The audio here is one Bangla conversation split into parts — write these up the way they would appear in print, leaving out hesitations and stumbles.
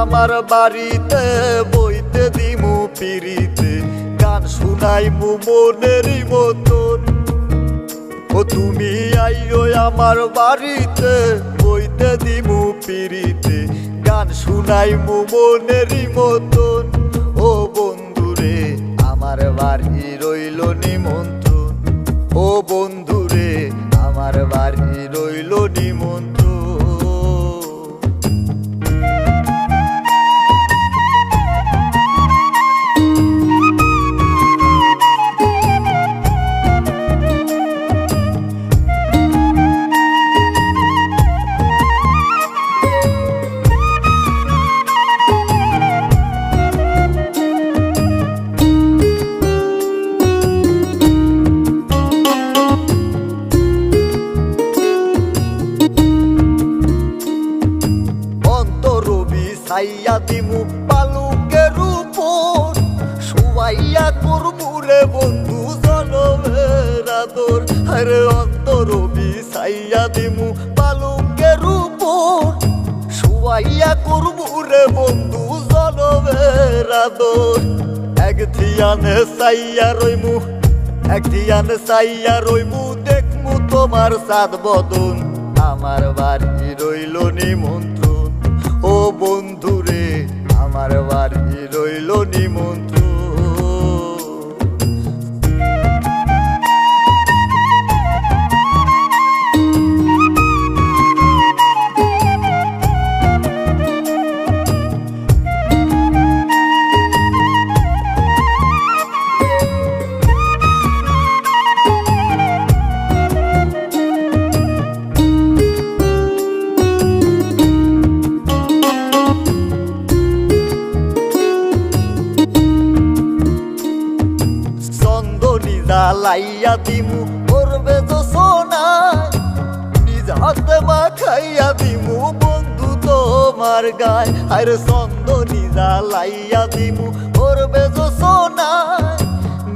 আমার বাড়িতে বইতে দিমু পিরিতে গান শুনাইমু মনেরই মতন। ও তুমি আইও আমার বাড়িতে বইতে দিমু পিরিতে গান শুনাইমু মনেরই মতন। ও বন্ধুরে আমার বাড়ি রইল নিমন্ত্রণ, ও বন্ধুরে আমার বাড়ি রইল নিমন্ত্রণ। ছাইয়া দিমু পালুকের উপর শুয়াইয়া করবু রে বন্ধু জনমের আদর। আরে অন্তরবি ছাইয়া দিমু পালুকের উপর শুয়াইয়া করবু রে বন্ধু জনমের আদর। এক ধিয়ানে চাইয়া রইমু, এক ধিয়ানে চাইয়া রইমু দেখমু তোমার সাত বদন। আমার বাড়ি রইল নিমন্ত্রণ, ও বন্ধুরে আমার বাড়ি রইল নিমন্ত্রণ। লাইয়া দিমু করবে তো সোনা, নিজ হাতে মাখাইয়া দিমু বন্ধু তোমার গায়। আরে চন্দনী লাইয়া দিমু করবে তো সোনা,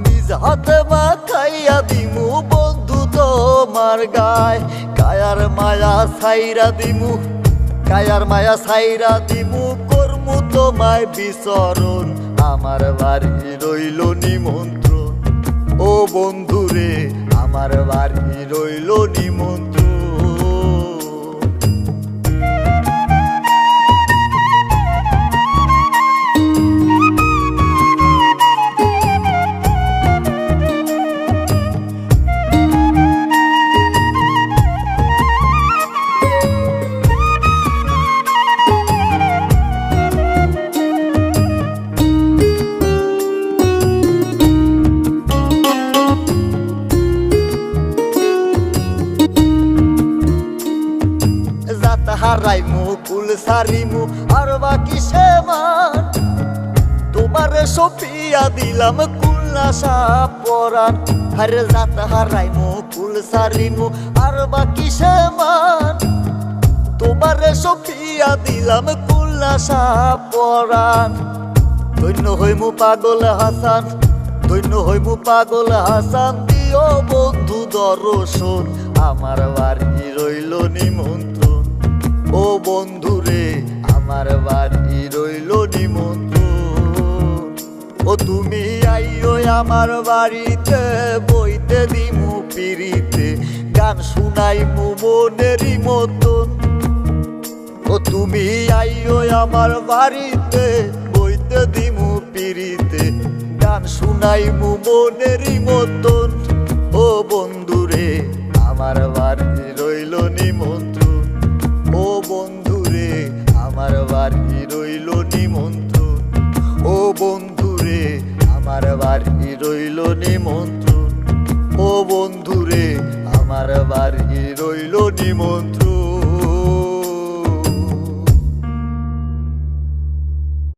নিজ হাতে মাখাইয়া দিমু বন্ধু তোমার গায়। কায়ার মায়া ছাইরা দিমু, কায়ার মায়া ছাইরা দিমু করমু তোমায় বিচরণ। আমার বাড়ি রইল নিমন্ত্রণ, ও বন্ধুরে আমার বাড়ি রইল নিমন্ত্রণ। হারাইমু কুল সারিমু আর বাকি সেমান, তোমারে সপিয়া দিলাম কুল্লাসা পরাণ। আরে জাত হারাইমু কুল সারিমু আর বাকি সেমান, তোমারে সপিয়া দিলাম কুল্লাসা পরাণ। ধন্য হইমু পাগল হাসান, ধন্য হইমু পাগল হাসান, দিও বন্ধু দর্শন। আমার বাড়ি রইল নিমন্ত্রণ, ও বন্ধুরে আমার বাড়ি রইল নিমন্ত্রণ। ও তুমি আইও আমার বাড়িতে বইতে দিমু পিরিতে গান শুনাইমু মনেরই মতন। ও তুমি আইও আমার বাড়িতে বইতে দিমু পিরিতে গান শুনাইমু মনেরই মতন। ও বন্ধুরে আমার বাড়ি রইল নিমন্ত্রণ, ও বন্ধুরে আমার বাড়ি রইল নিমন্ত্রণ। ও বন্ধুরে আমার বাড়ি রইল নিমন্ত্রণ, ও বন্ধুরে আমার বাড়ি রইল নিমন্ত্রণ।